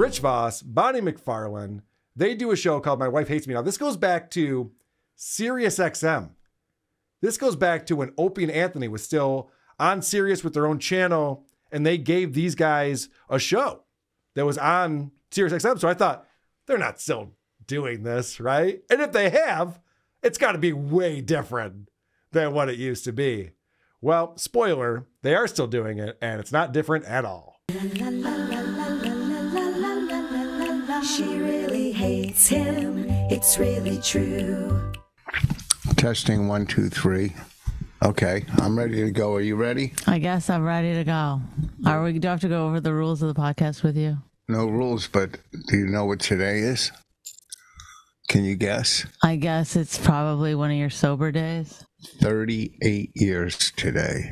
Rich Voss, Bonnie McFarlane, they do a show called My Wife Hates Me. Now, this goes back to Sirius XM. This goes back to when Opie and Anthony was still on Sirius with their own channel, and they gave these guys a show that was on Sirius XM. So I thought, they're not still doing this, right? And if they have, it's got to be way different than what it used to be. Well, spoiler, they are still doing it, and it's not different at all. She really hates him. It's really true. Testing 1, 2, 3. Okay, I'm ready to go. Are you ready? I guess I'm ready to go. Do I have to go over the rules of the podcast with you? No rules, but do you know what today is? Can you guess? I guess it's probably one of your sober days. 38 years today.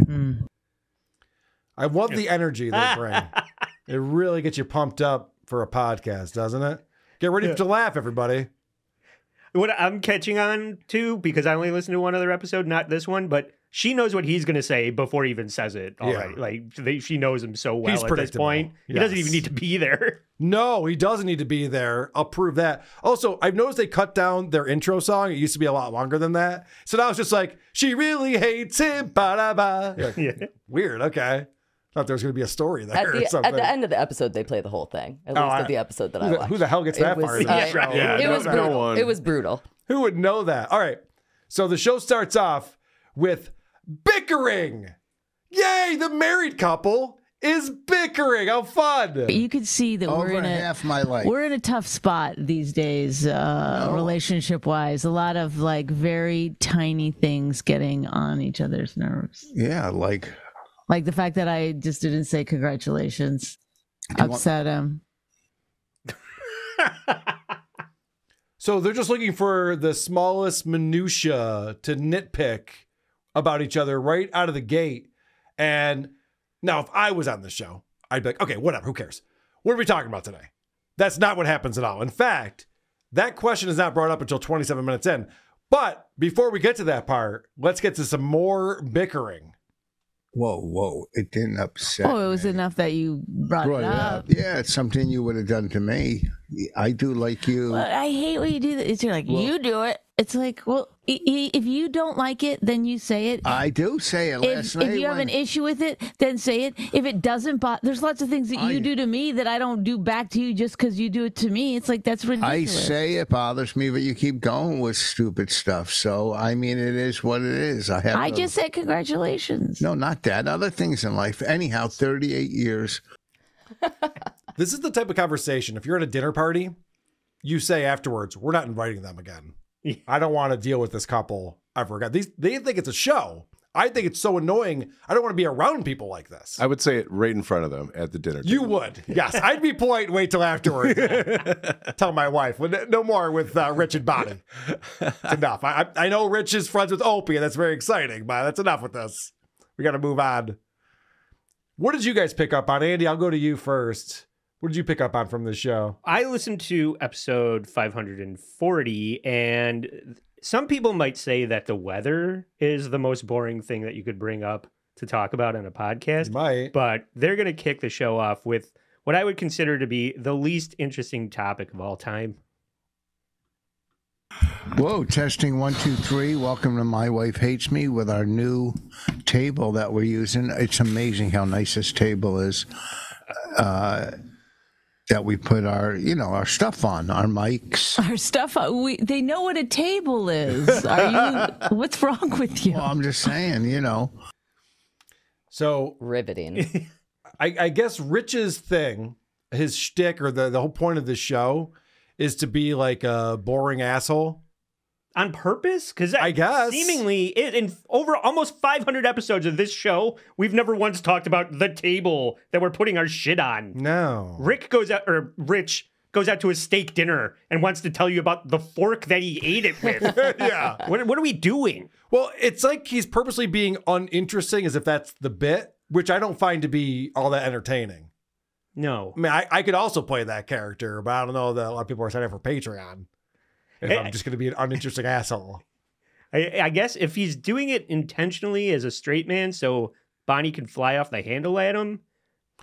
I love the energy they bring. It really gets you pumped up for a podcast, doesn't it? Get ready to laugh, everybody. What I'm catching on to, because I only listened to one other episode, not this one, but she knows what he's going to say before he even says it already. Like, she knows him so well at this point. Yes. He doesn't even need to be there. No, he doesn't need to be there. I'll prove that. Also, I've noticed they cut down their intro song. It used to be a lot longer than that. So now it's just like, she really hates him. Ba-da-ba. Like, yeah. Weird. Okay. Thought there was going to be a story there or something. At the end of the episode, they play the whole thing. At least of the episode that I watched. Who the hell gets that far? It was brutal. It was brutal. Who would know that? All right. So the show starts off with bickering. Yay, the married couple is bickering. How fun. You could see that half my life. We're in a tough spot these days, relationship-wise. A lot of like very tiny things getting on each other's nerves. Yeah, like the fact that I just didn't say congratulations upset him. So they're just looking for the smallest minutia to nitpick about each other right out of the gate. And now if I was on the show, I'd be like, okay, whatever, who cares? What are we talking about today? That's not what happens at all. In fact, that question is not brought up until 27 minutes in. But before we get to that part, let's get to some more bickering. Whoa. It didn't upset me. It was enough that you brought it up. Yeah, it's something you would have done to me. I do like you. Well, I hate when you do that. It's like, you do it. It's like, well, if you don't like it, then you say it. I do say it last night. If you have an issue with it, then say it. If it doesn't bother, there's lots of things that you do to me that I don't do back to you just because you do it to me. It's like, that's ridiculous. I say it bothers me, but you keep going with stupid stuff. So, I mean, it is what it is. I just said congratulations. No, not that. Other things in life. Anyhow, 38 years. This is the type of conversation, if you're at a dinner party, you say afterwards, we're not inviting them again. I don't want to deal with this couple ever again. They think it's a show. I think it's so annoying. I don't want to be around people like this. I would say it right in front of them at the dinner table. You would. Yes. I'd be polite and wait till afterwards. Tell my wife. No more with Rich and Bonnie. It's enough. I know Rich is friends with Opie, and that's very exciting, but that's enough with this. We got to move on. What did you guys pick up on? Andy, I'll go to you first. What did you pick up on from this show? I listened to episode 540, and some people might say that the weather is the most boring thing that you could bring up to talk about on a podcast. Might. But they're going to kick the show off with what I would consider to be the least interesting topic of all time. Whoa, testing 1, 2, 3. Welcome to My Wife Hates Me with our new table that we're using. It's amazing how nice this table is. That we put our stuff on, our mics. Our stuff on. They know what a table is. What's wrong with you? Well, I'm just saying, So riveting. I guess Rich's thing, his shtick, or the whole point of this show is to be like a boring asshole. On purpose? Because I guess seemingly in over almost 500 episodes of this show, we've never once talked about the table that we're putting our shit on. No. Rich goes out to a steak dinner and wants to tell you about the fork that he ate it with. Yeah. What are we doing? Well, it's like he's purposely being uninteresting as if that's the bit, which I don't find to be all that entertaining. No. I mean, I could also play that character, but I don't know that a lot of people are signing up for Patreon. If I'm just going to be an uninteresting asshole. I guess if he's doing it intentionally as a straight man so Bonnie can fly off the handle at him,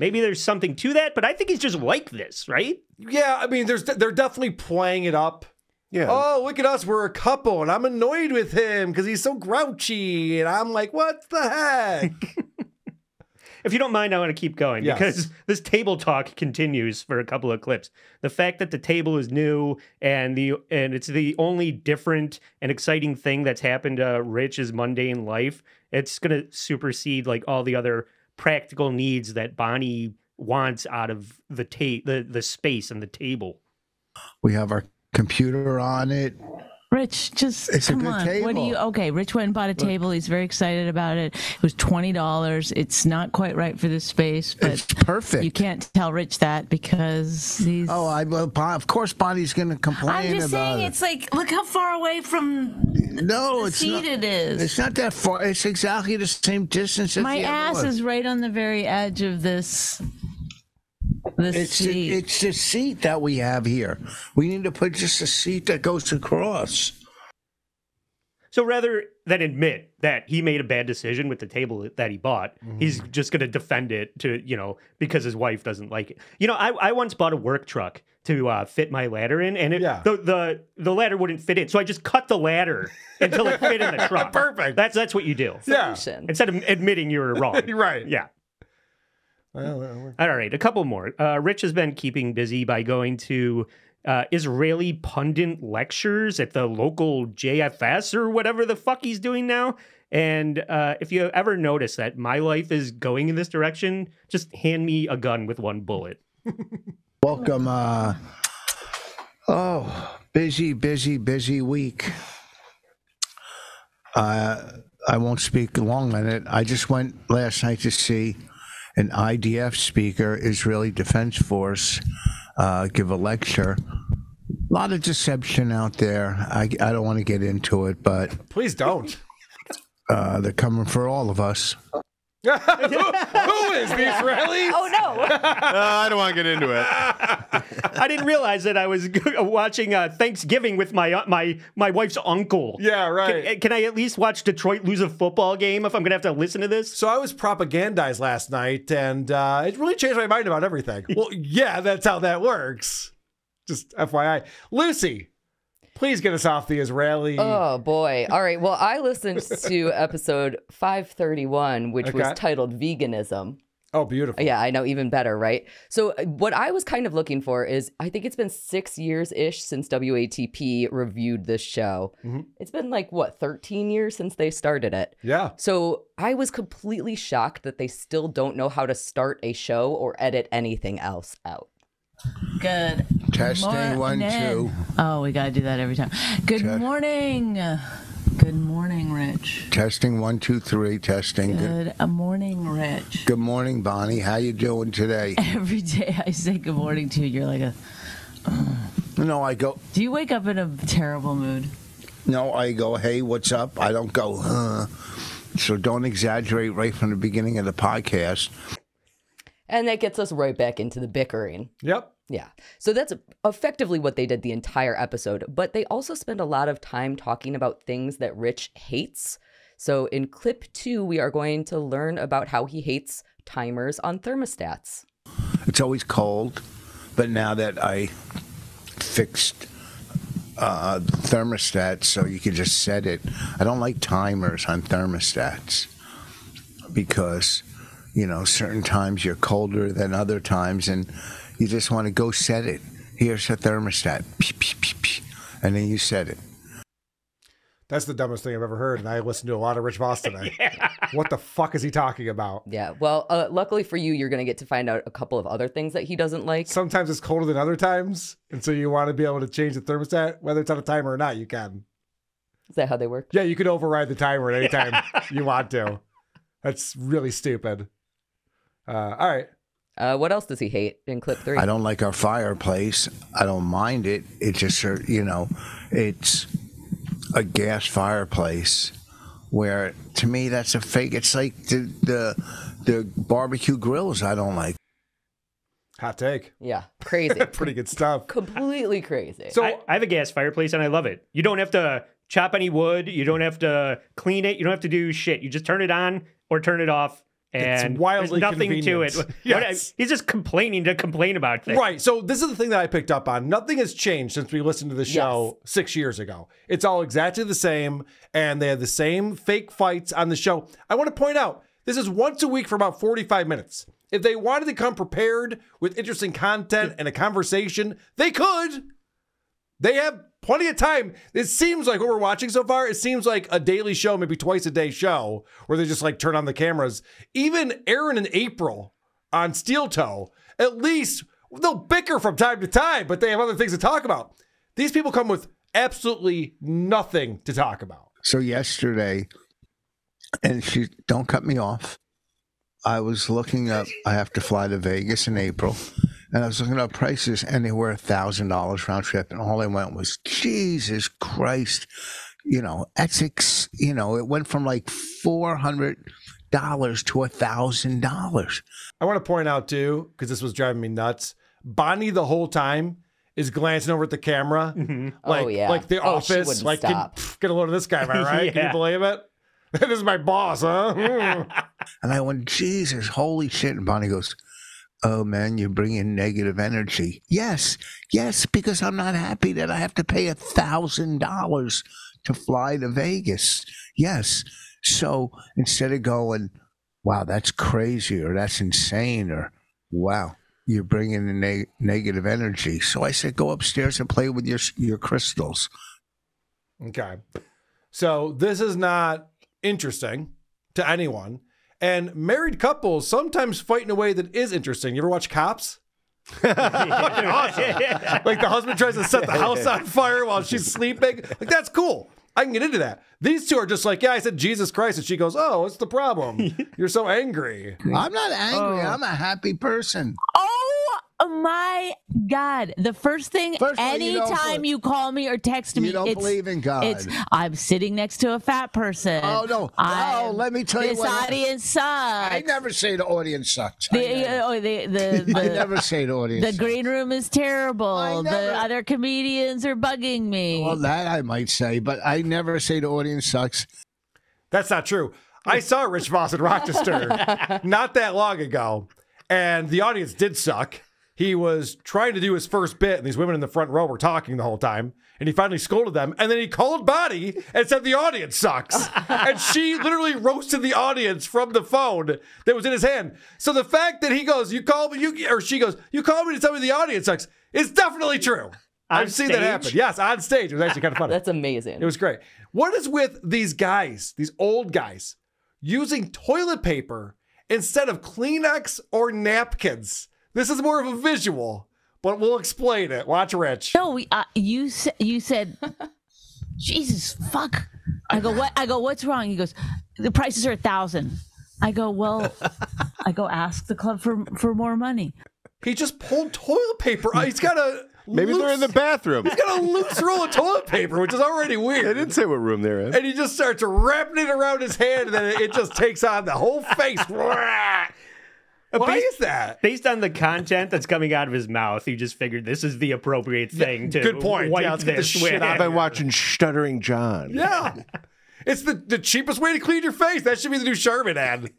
Maybe there's something to that, but I think he's just like this, right? Yeah, I mean, they're definitely playing it up. Yeah. Oh, look at us. We're a couple, and I'm annoyed with him because he's so grouchy. And I'm like, what the heck? If you don't mind, I want to keep going because this table talk continues for a couple of clips. The fact that the table is new and it's the only different and exciting thing that's happened to Rich's mundane life, it's going to supersede like all the other practical needs that Bonnie wants out of the space and the table. We have our computer on it. Rich, just come on. Table. What do you? Okay, Rich went and bought a table. He's very excited about it. It was $20. It's not quite right for this space, but it's perfect. You can't tell Rich that because he's. Oh, of course, Bonnie's going to complain about it. I'm just saying, it's like, look how far away from the seat it is. It's not that far. It's exactly the same distance as my the ass other one. is right on the very edge of this. Seat. It's the seat that we have here. We need to put just a seat that goes across. So rather than admit that he made a bad decision with the table that he bought, he's just going to defend it because his wife doesn't like it. I once bought a work truck to fit my ladder in, and the ladder wouldn't fit in. So I just cut the ladder until it fit in the truck. Perfect. That's what you do. Yeah. Instead of admitting you were wrong. Right. Yeah. Well, all right, a couple more. Rich has been keeping busy by going to Israeli pundit lectures at the local JFS or whatever the fuck he's doing now. And if you ever notice that my life is going in this direction, just hand me a gun with one bullet. Welcome. Busy week. I won't speak long on it. I just went last night to see an IDF speaker, Israeli Defense Force, give a lecture. A lot of deception out there. I don't want to get into it, but please don't. They're coming for all of us. Who is the Israelis? Oh no! I don't want to get into it. I didn't realize that I was watching Thanksgiving with my wife's uncle. Yeah, right. Can I at least watch Detroit lose a football game if I'm going to have to listen to this? So I was propagandized last night, and it really changed my mind about everything. Well, yeah, that's how that works. Just FYI. Lucy, please get us off the Israeli. Oh, boy. All right. Well, I listened to episode 531, which was titled Veganism. Oh, beautiful. Yeah, I know. Even better, right? So what I was kind of looking for is, I think it's been 6 years-ish since WATP reviewed this show. Mm-hmm. It's been 13 years since they started it. Yeah. So I was completely shocked that they still don't know how to start a show or edit anything else out. Good. Testing 1 2. Oh, we gotta do that every time. Good morning. Good morning, Rich. Testing 1 2 3. Testing. Good morning, Rich. Good morning, Bonnie. How you doing today? Every day I say good morning to you. You're like a. No, I go. Do you wake up in a terrible mood? No, I go. Hey, what's up? I don't go. So don't exaggerate right from the beginning of the podcast. And that gets us right back into the bickering. Yep. Yeah. So that's effectively what they did the entire episode. But they also spend a lot of time talking about things that Rich hates. So in clip 2, we are going to learn about how he hates timers on thermostats. It's always cold, but now that I fixed the thermostat so you can just set it, I don't like timers on thermostats because, certain times you're colder than other times, and you just want to go set it. Here's a thermostat. And then you set it. That's the dumbest thing I've ever heard, and I listened to a lot of Rich Voss today. Yeah. What the fuck is he talking about? Yeah, well, luckily for you, you're going to get to find out a couple of other things that he doesn't like. Sometimes it's colder than other times, and so you want to be able to change the thermostat, whether it's on a timer or not, you can. Is that how they work? Yeah, you can override the timer at any time you want to. That's really stupid. All right. What else does he hate in clip 3? I don't like our fireplace. I don't mind it. It's just, it's a gas fireplace where, to me, that's a fake. It's like the barbecue grills I don't like. Hot take. Yeah, crazy. Pretty good stuff. Completely crazy. So I have a gas fireplace and I love it. You don't have to chop any wood. You don't have to clean it. You don't have to do shit. You just turn it on or turn it off And it's wildly there's nothing convenient. to it. Yes. He's just complaining to complain about things. Right. So this is the thing that I picked up on. Nothing has changed since we listened to the show 6 years ago. It's all exactly the same, and they have the same fake fights on the show. I want to point out, this is once a week for about 45 minutes. If they wanted to come prepared with interesting content and a conversation, they could. They have plenty of time. It seems like what we're watching so far, it seems like a daily show, maybe twice a day show, where they just like turn on the cameras. Even Aaron and April on Steel Toe, at least they'll bicker from time to time, but they have other things to talk about. These people come with absolutely nothing to talk about. So yesterday, and don't cut me off, I was looking up, I have to fly to Vegas in April, and I was looking up prices, and they were $1,000 round trip, and all I went was, Jesus Christ, that's, it went from like $400 to $1,000. I want to point out too, because this was driving me nuts, Bonnie the whole time is glancing over at the camera, like The Office, like, get a load of this guy, am I right? Can you believe it? This is my boss, huh? And I went, Jesus, holy shit. And Bonnie goes, oh, man, you bring in negative energy. Yes, because I'm not happy that I have to pay $1,000 to fly to Vegas. Yes. So instead of going, wow, that's crazy, or that's insane, or wow, you're bringing in negative energy. So I said, go upstairs and play with your crystals. Okay. So this is not interesting to anyone, and married couples sometimes fight in a way that is interesting. You ever watch Cops? Fucking awesome. Like the husband tries to set the house on fire while she's sleeping. Like, that's cool. I can get into that. These two are just like, yeah, I said Jesus Christ, and she goes, oh, what's the problem? You're so angry. I'm not angry. I'm a happy person. Oh my God. The first thing, anytime you call me or text me, you don't believe in God. It's, I'm sitting next to a fat person. Oh, no. Let me tell you this what. This audience sucks. I never say the audience sucks. I never say the audience sucks. The green room is terrible. The other comedians are bugging me. Well, that I might say, but I never say the audience sucks. That's not true. I saw Rich Voss in Rochester not that long ago, and the audience did suck. He was trying to do his first bit, and these women in the front row were talking the whole time. And he finally scolded them, and then he called Bonnie and said the audience sucks. And she literally roasted the audience from the phone that was in his hand. So the fact that he goes, you call me, or she goes, you call me to tell me the audience sucks, is definitely true. I've seen that happen. Yes, on stage. It was actually kind of funny. That's amazing. It was great. What is with these guys, these old guys, using toilet paper instead of Kleenex or napkins? This is more of a visual, but we'll explain it. Watch Rich. No, you said, Jesus, fuck. I go, what? I go, what's wrong? He goes, the prices are $1,000. I go, well, ask the club for more money. He just pulled toilet paper. He's got a Maybe they're in the bathroom. He's got a loose roll of toilet paper, which is already weird. They didn't say what room they're in. And he just starts wrapping it around his hand, and then it just takes on the whole face. Why is that? Based on the content that's coming out of his mouth, he just figured this is the appropriate thing to good point. wipe let's get the shit out. I've been watching Stuttering John. Yeah. It's the cheapest way to clean your face. That should be the new Charmin ad.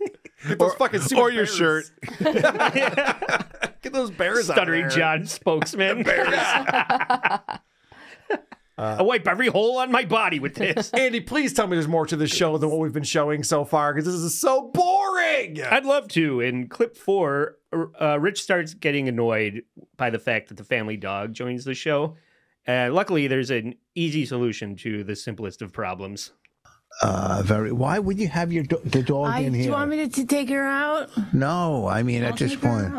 Get those fucking stupid or your bears. shirt. Get those bears Stuttering out there. John spokesman. I wipe every hole on my body with this. Andy, please tell me there's more to this show than what we've been showing so far, because this is so boring. I'd love to. In clip 4, Rich starts getting annoyed by the fact that the family dog joins the show. Luckily, there's an easy solution to the simplest of problems. Why would you have the dog in here? Do you want me to take her out? No, I mean, at this point.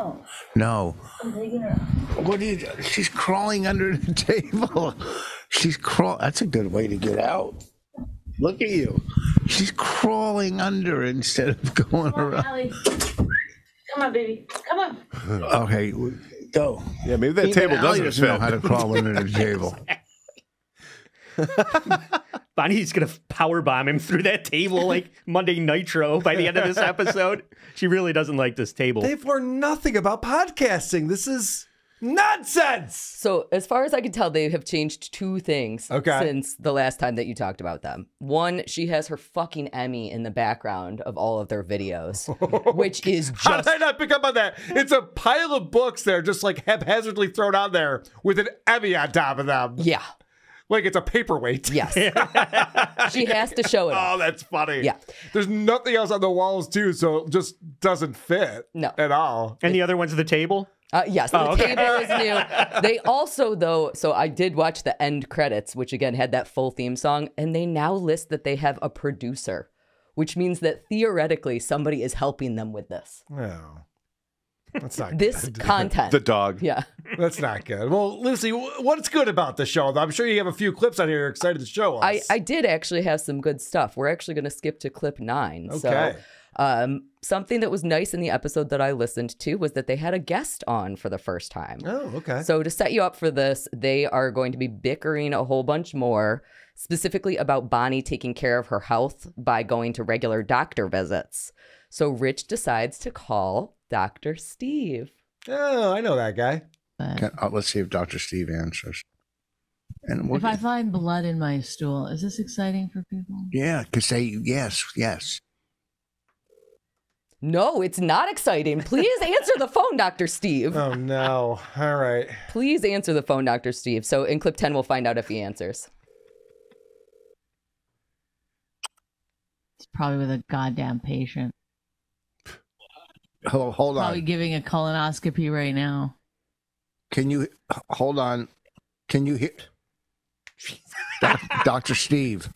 No. I'm taking her out. What do you? She's crawling under the table. That's a good way to get out. Look at you. She's crawling under instead of going around. Allie. Come on, baby. Come on. Okay, go. Yeah, maybe that table doesn't know how to crawl under the table. Bonnie's going to powerbomb him through that table like Monday Nitro by the end of this episode. She really doesn't like this table. They've learned nothing about podcasting. This is Nonsense! So as far as I can tell, they have changed 2 things since the last time that you talked about them. One, she has her fucking Emmy in the background of all of their videos, which is just... How did I not pick up on that? It's a pile of books that are just like haphazardly thrown on there with an Emmy on top of them. Yeah. Like it's a paperweight. Yes. She has to show it. Oh, that's funny. Yeah. There's nothing else on the walls, too, so it just doesn't fit at all. And the other one's the table? Yes, the table is new. They also, though, so I did watch the end credits, which again had that full theme song, and they now list that they have a producer, which means that theoretically somebody is helping them with this. No. That's not this good. Content. The dog. Yeah. That's not good. Well, Lucy, what's good about the show? I'm sure you have a few clips on here you're excited to show us. I did actually have some good stuff. We're actually going to skip to clip 9. Okay. So something that was nice in the episode that I listened to was that they had a guest on for the first time. Oh, okay. So to set you up for this, they are going to be bickering a whole bunch more, specifically about Bonnie taking care of her health by going to regular doctor visits. So Rich decides to call Dr. Steve. Oh, I know that guy. Let's see if Dr. Steve answers. And If I find blood in my stool, is this exciting for people? yeah, because they yes. No, it's not exciting. Please answer the phone, Dr. Steve. Oh, no. All right. Please answer the phone, Dr. Steve. So in clip 10, we'll find out if he answers. It's probably with a goddamn patient. Hold Probably on. giving a colonoscopy right now. Can you hold on? Can you hear Dr. Steve?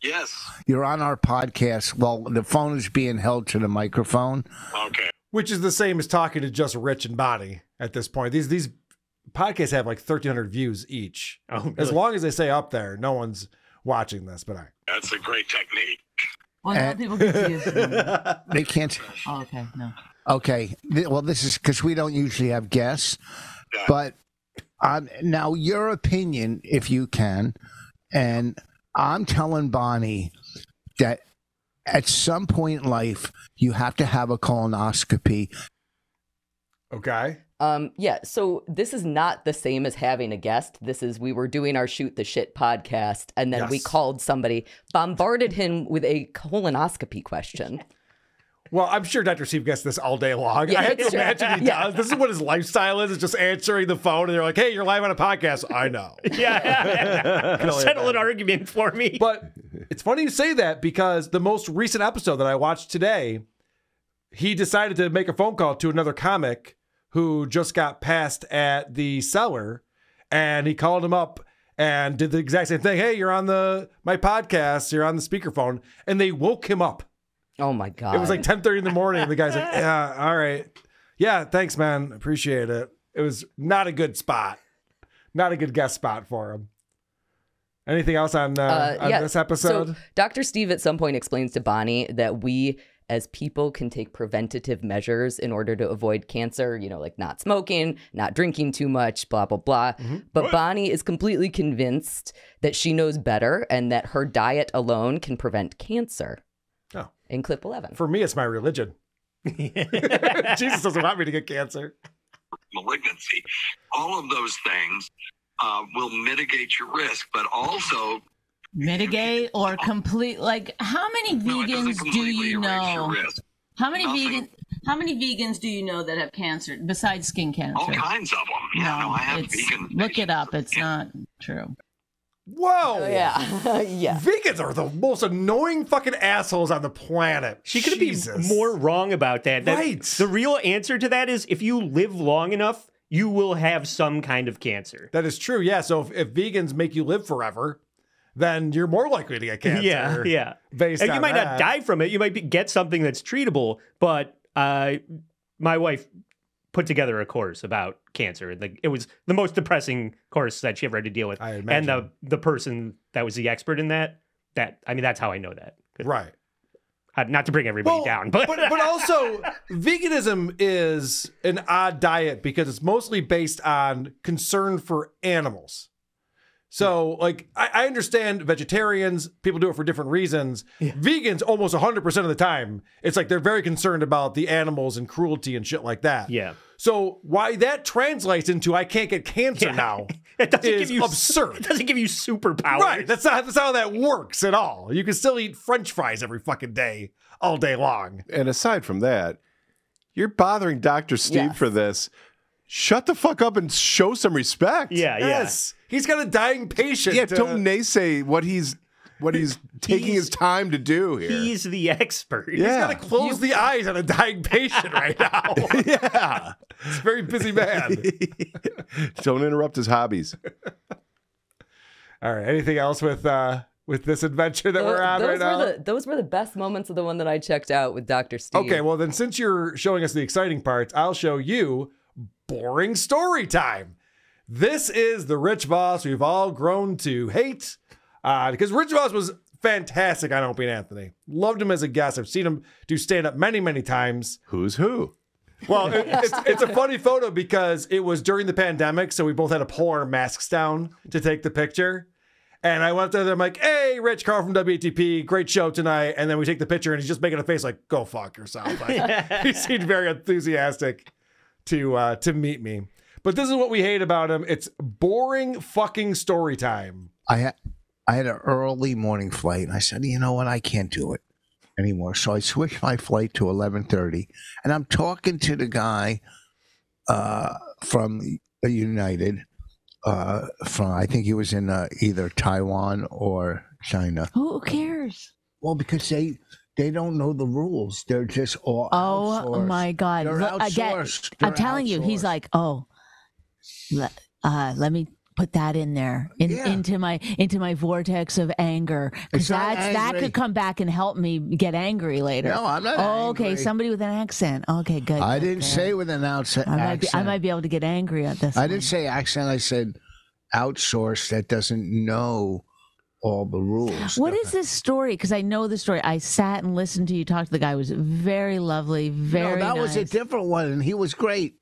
Yes. You're on our podcast. Well, the phone is being held to the microphone. Okay. Which is the same as talking to just Rich and Bonnie at this point. These podcasts have like 1,300 views each. Oh, really? As long as they say up there, no one's watching this. But That's a great technique. Well, now people can see us. They can't. Oh, okay, no. Okay. Well, this is because we don't usually have guests. But now your opinion, if you can, and I'm telling Bonnie that at some point in life, you have to have a colonoscopy. okay. Yeah, so this is not the same as having a guest. This is, we were doing our Shoot the Shit podcast, and then we Yes. called somebody, bombarded him with a colonoscopy question. Well, I'm sure Dr. Steve gets this all day long. Yeah, I had to sure. imagine he does. This is what his lifestyle is just answering the phone, and they're like, hey, you're live on a podcast. I know. Yeah. Settle an argument for me. But it's funny you say that because the most recent episode that I watched today, he decided to make a phone call to another comic who just got passed at the cellar, and he called him up and did the exact same thing. Hey, you're on my podcast. You're on the speakerphone. And they woke him up. Oh my God. It was like 10:30 in the morning. And the guy's like, yeah, all right. Yeah, thanks, man. Appreciate it. It was not a good spot. Not a good guest spot for him. Anything else on this episode? So Dr. Steve at some point explains to Bonnie that we as people can take preventative measures in order to avoid cancer, you know, like not smoking, not drinking too much, blah, blah, blah. But Bonnie is completely convinced that she knows better and that her diet alone can prevent cancer. Oh. In clip 11. For me, it's my religion. Jesus doesn't want me to get cancer. Malignancy. All of those things will mitigate your risk, but also Mitigate or complete, like how many vegans do you know? How many vegans do you know that have cancer besides skin cancer? All kinds of them. Yeah, no, I have vegan. Look it up. It's not true. Whoa. Oh, yeah. Yeah. Vegans are the most annoying fucking assholes on the planet. She could be more wrong about that. Right. The real answer to that is if you live long enough, you will have some kind of cancer. That is true. Yeah. So if vegans make you live forever, then you're more likely to get cancer. Yeah. Based And on you might that. not die from it. You might get something that's treatable. But my wife put together a course about cancer. Like it was the most depressing course that she ever had to deal with. I imagine. And the person that was the expert in that's how I know that. Right. Not to bring everybody down, but also veganism is an odd diet because it's mostly based on concern for animals. So, like, I understand vegetarians, people do it for different reasons. Yeah. Vegans, almost 100% of the time, it's like they're very concerned about the animals and cruelty and shit like that. Yeah. So why that translates into I can't get cancer now it doesn't is give you, absurd. It doesn't give you superpowers. Right. That's not how that works at all. You can still eat French fries every fucking day, all day long. And aside from that, you're bothering Dr. Steve for this. Shut the fuck up and show some respect. Yeah, yes. He's got a dying patient. Yeah, don't naysay what he's taking his time to do here. He's the expert. He's got to close the eyes on a dying patient right now. Yeah. He's a very busy man. Don't interrupt his hobbies. All right. Anything else with this adventure that we're on right now? Those were the best moments of the one that I checked out with Dr. Steve. Okay, well then since you're showing us the exciting parts, I'll show you boring story time. This is the Rich Voss we've all grown to hate because Rich Voss was fantastic on Opie and Anthony. Loved him as a guest. I've seen him do stand-up many, many times. Who's who? Well, it's a funny photo because it was during the pandemic, so we both had to pull our masks down to take the picture. And I went there, I'm like, hey, Rich, Carl from WATP, great show tonight. And then we take the picture and he's just making a face like, go fuck yourself. Like, he seemed very enthusiastic to meet me. But this is what we hate about him. It's boring fucking story time. I had an early morning flight, and I said, you know what, I can't do it anymore. So I switched my flight to 11:30, and I'm talking to the guy from United. From I think he was in either Taiwan or China. Who cares? Well, because they don't know the rules. They're just all outsourced. Oh my God! They're Again, I'm telling you, he's like, let me put that in there into my vortex of anger, because that could come back and help me get angry later. No, I'm not. Okay, angry. Somebody with an accent. Okay, good. I didn't say with an accent. I might be able to get angry at this. I didn't say accent. I said outsourced that doesn't know all the rules. What is this story? Because I know the story. I sat and listened to you talk to the guy. It was very lovely, very that nice. was a different one, and he was great.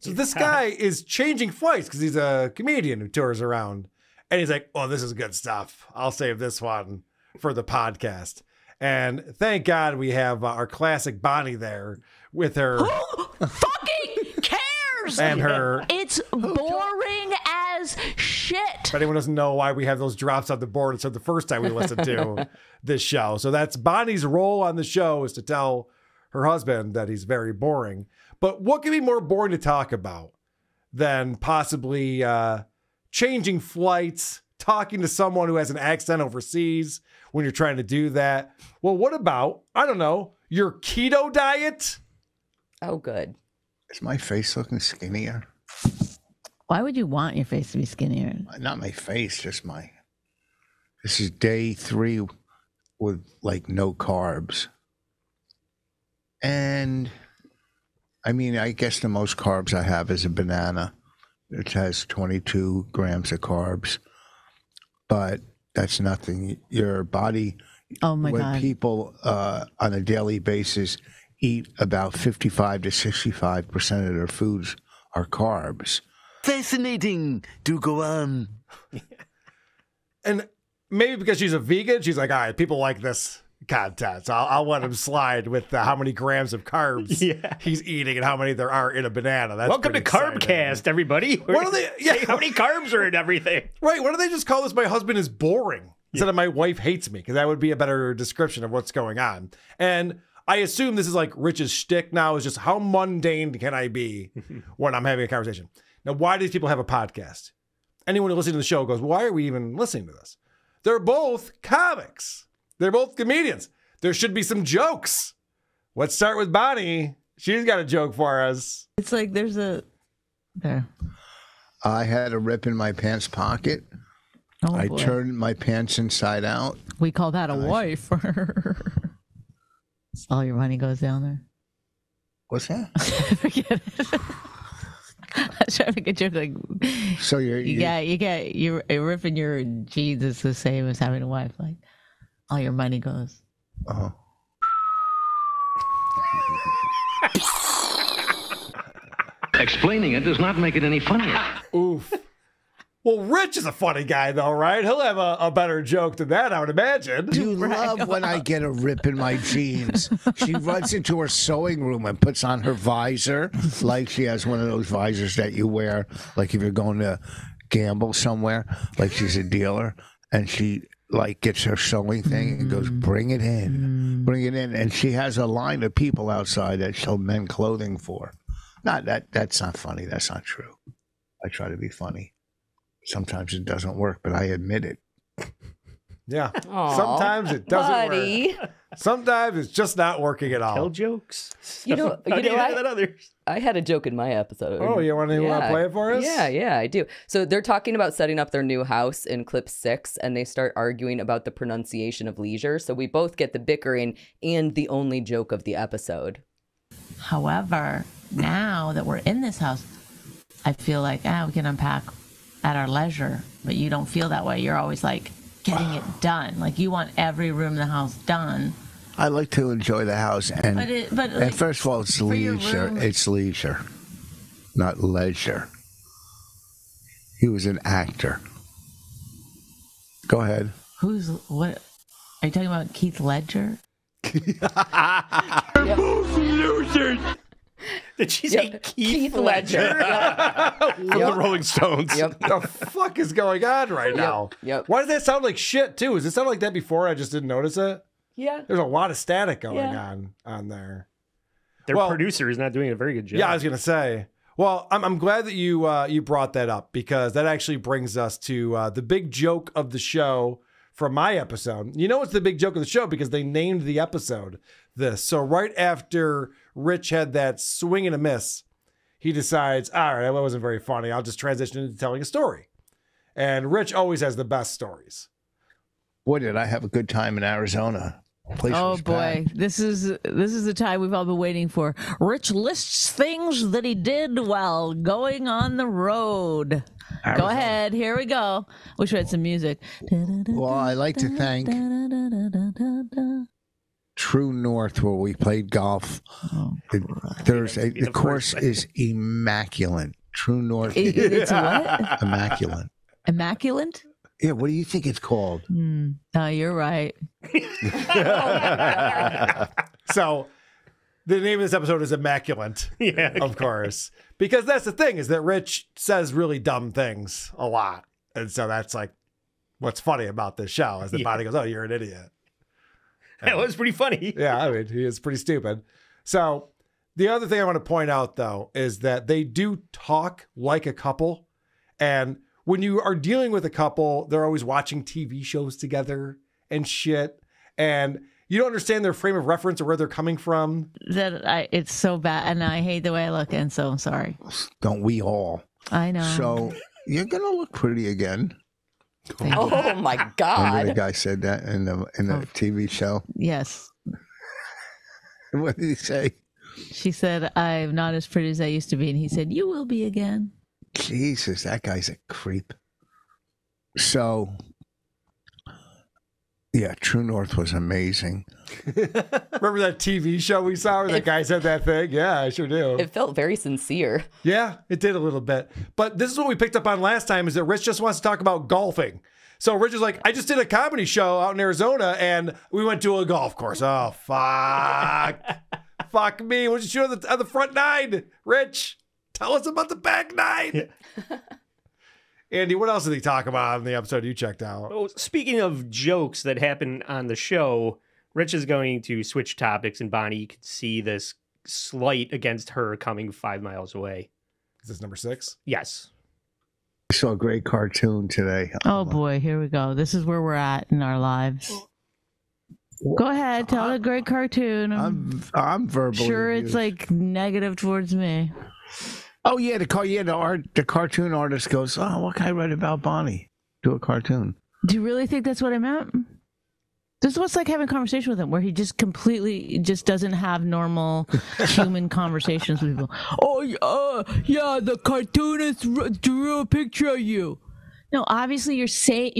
So this guy is changing flights because he's a comedian who tours around. And he's like, oh, this is good stuff. I'll save this one for the podcast. And thank God we have our classic Bonnie there with her. Who fucking cares? And her. It's boring as shit. If anyone doesn't know why we have those drops on the board, it's the first time we listened to this show. So that's Bonnie's role on the show, is to tell her husband that he's very boring. But what could be more boring to talk about than possibly changing flights, talking to someone who has an accent overseas when you're trying to do that? Well, what about, I don't know, your keto diet? Oh, good. Is my face looking skinnier? Why would you want your face to be skinnier? Not my face, just my. This is day 3 with like no carbs. And I mean, I guess the most carbs I have is a banana. It has 22 grams of carbs, but that's nothing. Your body, when people on a daily basis eat about 55 to 65% of their foods are carbs. Fascinating. Do go on. And maybe because she's a vegan, she's like, all right, people like this content, so I'll let him slide with how many grams of carbs he's eating and how many there are in a banana. That's welcome to Carbcast, everybody. What do they? Yeah, how many carbs are in everything? Right. Why don't they just call this "My husband is boring" instead of "My wife hates me"? Because that would be a better description of what's going on. And I assume this is like Rich's shtick now, is just how mundane can I be when I'm having a conversation. Now, why do these people have a podcast? Anyone who listens to the show goes, why are we even listening to this? They're both comics. They're both comedians. There should be some jokes. Let's start with Bonnie. She's got a joke for us. It's like there's a... There. I had a rip in my pants pocket. Oh, I boy. turned my pants inside out. We call that a wife. All your money goes down there. What's that? Forget it. I was trying to make a joke like, so you're ripping your jeans is the same as having a wife. Like, all your money goes. Oh. Explaining it does not make it any funnier. Oof. Well, Rich is a funny guy, though, right? He'll have a better joke than that, I would imagine. You love when I get a rip in my jeans. She runs into her sewing room and puts on her visor, like she has one of those visors that you wear, like if you're going to gamble somewhere, like she's a dealer, and she like gets her sewing thing and goes, bring it in. And she has a line of people outside that she'll mend clothing for. That's not funny. That's not true. I try to be funny. Sometimes it doesn't work, but I admit it. Yeah. Aww, sometimes it doesn't work. Sometimes it's just not working at all. Tell jokes. I had a joke in my episode. Oh, you want to play it for us? Yeah, I do. So they're talking about setting up their new house in clip 6, and they start arguing about the pronunciation of leisure. So we both get the bickering and the only joke of the episode. However, now that we're in this house, I feel like, we can unpack at our leisure, but you don't feel that way. You're always like getting it done. Like you want every room in the house done. I like to enjoy the house, and like, first of all, it's leisure. It's leisure, not leisure. He was an actor. Go ahead. What? Are you talking about Keith Ledger? Losers. Did she say Keith Ledger? From the Rolling Stones. The fuck is going on right now? Why does that sound like shit, too? Does it sound like that before? I just didn't notice it? Yeah. There's a lot of static going on there. Their producer is not doing a very good job. Yeah, I was going to say. Well, I'm glad that you brought that up, because that actually brings us to the big joke of the show from my episode. You know it's the big joke of the show because they named the episode this. So right after Rich had that swing and a miss, he decides, all right, that wasn't very funny. I'll just transition into telling a story. And Rich always has the best stories. Boy, did I have a good time in Arizona. Oh boy, this is the time we've all been waiting for. Rich lists things that he did while going on the road. Arizona. Go ahead, here we go. Wish we had some music. Well, I like to thank True North, where we played golf. The course is immaculate. True North. It's what? Immaculate. Immaculate? Yeah, what do you think it's called? No, you're right. So the name of this episode is Immaculate. Yeah. Of course. Because that's the thing, is that Rich says really dumb things a lot. And so that's like what's funny about this show, is the body goes, oh, you're an idiot. That was pretty funny. Yeah, I mean, he is pretty stupid. So the other thing I want to point out, though, is that they do talk like a couple. And when you are dealing with a couple, they're always watching TV shows together and shit. And you don't understand their frame of reference or where they're coming from. It's so bad. And I hate the way I look. And so I'm sorry. Don't we all? I know. So you're going to look pretty again. Oh my God. Remember the guy said that in the TV show? Yes. What did he say? She said, I'm not as pretty as I used to be. And he said, you will be again. Jesus, that guy's a creep. So, yeah, True North was amazing. Remember that TV show we saw where that guy said that thing? Yeah, I sure do. It felt very sincere. Yeah, it did a little bit. But this is what we picked up on last time, is that Rich just wants to talk about golfing. So Rich is like, I just did a comedy show out in Arizona and we went to a golf course. Oh, fuck. Fuck me. What did you shoot on the front nine, Rich? Tell us about the back nine. Andy, what else did he talk about in the episode you checked out? Oh, speaking of jokes that happen on the show, Rich is going to switch topics, and Bonnie, you can see this slight against her coming 5 miles away. Is this number 6? Yes. I saw a great cartoon today. Oh boy, here we go. This is where we're at in our lives. Go ahead, tell a great cartoon. I'm verbally sure abused. It's like negative towards me. Oh yeah, the cartoon artist goes, oh, what can I write about Bonnie? Do a cartoon. Do you really think that's what I meant? This is what's like having a conversation with him, where he just completely just doesn't have normal human conversations with people. Oh yeah, the cartoonist drew a picture of you. No, obviously you're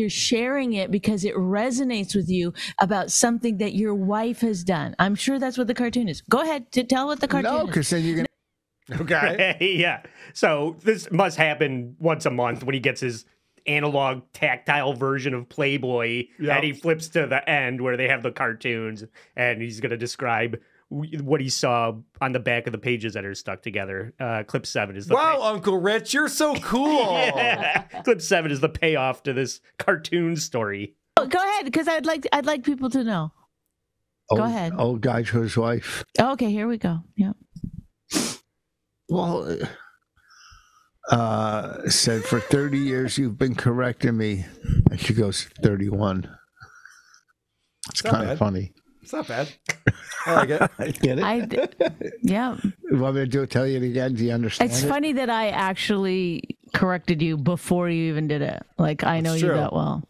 sharing it because it resonates with you about something that your wife has done. I'm sure that's what the cartoon is. Go ahead to tell what the cartoon is. No, because then you're gonna. Okay. Yeah. So this must happen once a month when he gets his analog tactile version of Playboy, and he flips to the end where they have the cartoons, and he's going to describe what he saw on the back of the pages that are stuck together. Clip 7 is the Uncle Rich, you're so cool. Clip 7 is the payoff to this cartoon story. Oh, go ahead, because I'd like people to know. Go ahead. Old guy to his wife. Okay, here we go. Yep. Well, said, for 30 years you've been correcting me. And she goes, 31. It's kind of funny. It's not bad. I like it. Get it? Yeah. You want me to tell you it again? Do you understand? It's funny that I actually corrected you before you even did it. Like, I know you that well.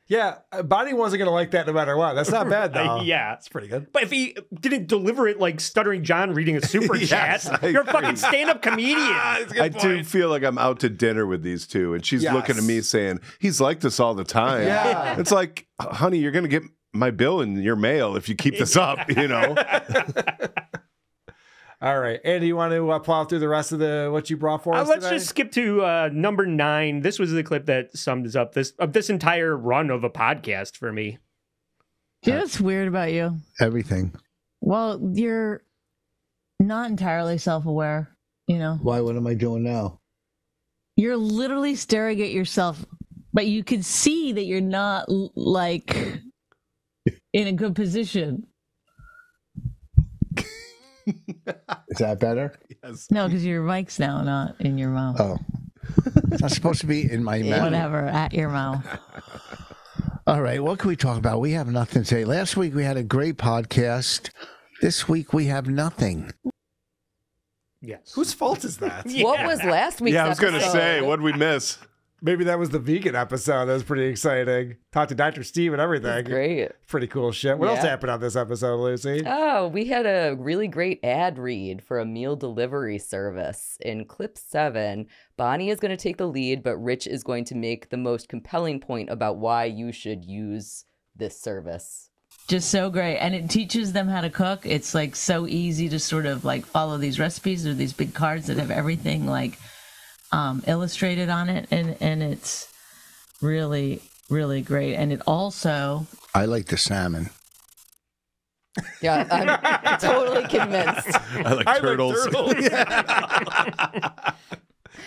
Yeah, Bonnie wasn't going to like that no matter what. That's not bad, though. Yeah. It's pretty good. But if he didn't deliver it like Stuttering John reading a super chat, you're a fucking stand-up comedian. I do feel like I'm out to dinner with these two, and she's looking at me saying, he's like this all the time. Yeah. It's like, honey, you're going to get my bill in your mail if you keep this up, you know? All right. Andy, you want to plow through the rest of what you brought for us Let's today? just skip to number 9. This was the clip that sums up this entire run of a podcast for me. You know what's weird about you? Everything. Well, you're not entirely self-aware, you know? Why? What am I doing now? You're literally staring at yourself, but you can see that you're not, like, in a good position. Is that better? Yes. No, because your mic's now not in your mouth. Oh. It's not supposed to be in my mouth. Whatever, at your mouth. All right, what can we talk about? We have nothing to say. Last week we had a great podcast. This week we have nothing. Yes. Whose fault is that? What was last week's Yeah, I was going to episode? say, what did we miss? Maybe that was the vegan episode. That was pretty exciting. Talked to Dr. Steve and everything. Great. Pretty cool shit. What else Yeah. happened on this episode, Lucy? Oh, we had a really great ad read for a meal delivery service. In clip 7, Bonnie is going to take the lead, but Rich is going to make the most compelling point about why you should use this service. Just so great. And it teaches them how to cook. It's like so easy to sort of like follow these recipes or these big cards that have everything like illustrated on it, and it's really, really great. And it also, I like the salmon. Yeah, I'm totally convinced. I like turtles.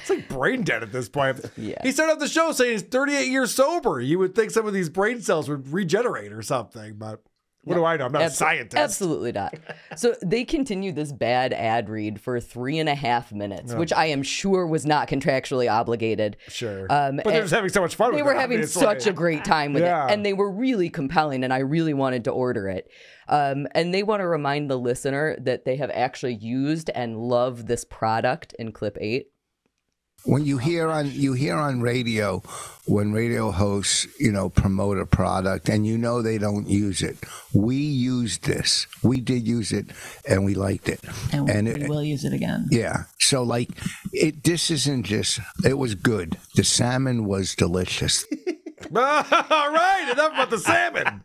It's like brain dead at this point. Yeah. He started off the show saying he's 38 years sober. You would think some of these brain cells would regenerate or something, but what do I know? I'm not a scientist. Absolutely not. So they continued this bad ad read for 3.5 minutes, which I am sure was not contractually obligated. Sure. But they're just having so much fun with it. They were having such a great time with it. And they were really compelling, and I really wanted to order it. And they want to remind the listener that they have actually used and love this product in clip 8. When you hear on radio, when radio hosts, promote a product and they don't use it. We used this. We did use it and we liked it. and we will use it again. Yeah. So this isn't just, it was good. The salmon was delicious. All right, enough about the salmon.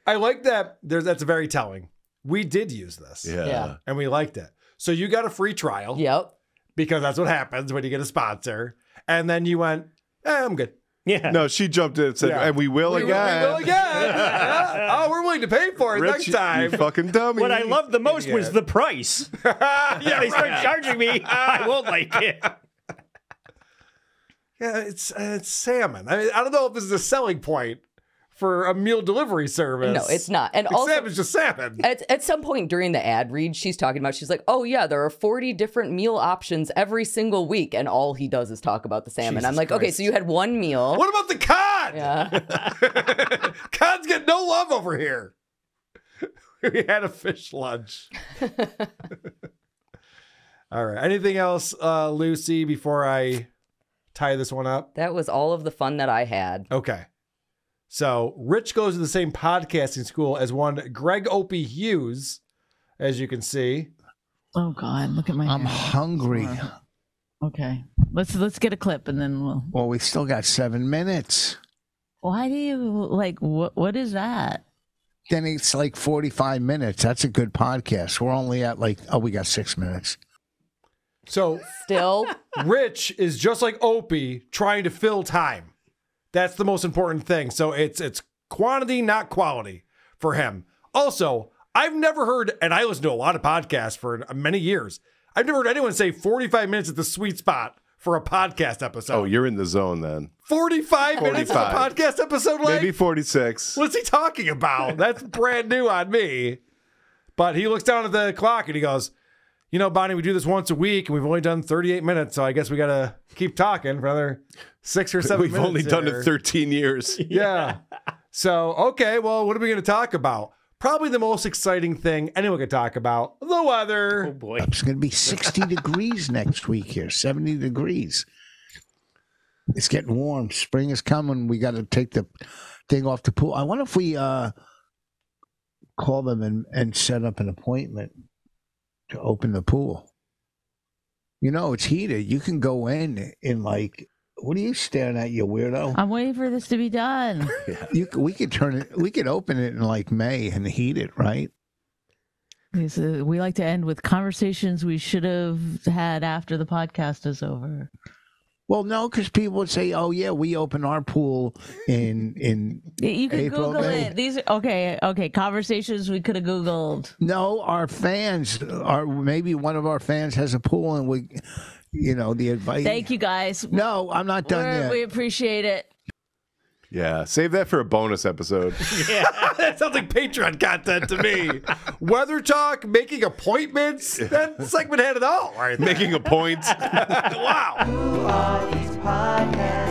I like that. That's very telling. We did use this. Yeah. And we liked it. So you got a free trial. Yep. Because that's what happens when you get a sponsor. And then you went, I'm good. Yeah. No, she jumped in and said, and we will again. We will again. Yeah. Oh, we're willing to pay for it Rich, next time. You fucking dummy. What I loved the most was the price. Yeah, they start charging me. I won't like it. Yeah, it's salmon. I mean, I don't know if this is a selling point for a meal delivery service. No, it's not. And also, salmon's just salmon. At some point during the ad read, she's like, oh yeah, there are 40 different meal options every single week. And all he does is talk about the salmon. Jesus I'm like, Christ. okay, so you had one meal. What about the cod? Yeah. Cods get no love over here. We had a fish lunch. All right. Anything else, Lucy, before I tie this one up? That was all of the fun that I had. Okay. So Rich goes to the same podcasting school as one Greg Opie Hughes, as you can see. Oh God, look at my I'm hair. hungry. Okay. Let's get a clip and then we'll. Well, we still got 7 minutes. Why do you what is that? Then it's 45 minutes. That's a good podcast. We're only at we got 6 minutes. So Still, Rich is just like Opie trying to fill time. That's the most important thing. So it's quantity, not quality for him. Also, I've never heard, and I listen to a lot of podcasts for many years, I've never heard anyone say 45 minutes is the sweet spot for a podcast episode. Oh, you're in the zone then. 45 minutes is a podcast episode, like? Maybe 46. What's he talking about? That's brand new on me. But he looks down at the clock and he goes, you know, Bonnie, we do this once a week and we've only done 38 minutes, so I guess we got to keep talking for another 6 or 7 minutes. We've only done it 13 years. Yeah. So, okay, well, what are we going to talk about? Probably the most exciting thing anyone could talk about, the weather. Oh, boy. It's going to be 60 degrees next week here, 70 degrees. It's getting warm. Spring is coming. We got to take the thing off the pool. I wonder if we call them and set up an appointment to open the pool. You know, it's heated. You can go in like, what are you staring at, you weirdo? I'm waiting for this to be done. We could turn it. We could open it in like May and heat it, right? We like to end with conversations we should have had after the podcast is over. Well, no, because people would say, "Oh yeah, we open our pool in You can April, Google May." it. These are okay. Conversations we could have Googled. No, our fans are maybe one of our fans has a pool, and we, the advice. Thank you, guys. No, I'm not done yet. We appreciate it. Yeah, save that for a bonus episode. Yeah, that sounds like Patreon content to me. Weather talk, making appointments. That segment had it all right there. Making a point. Wow. Who are these podcasts?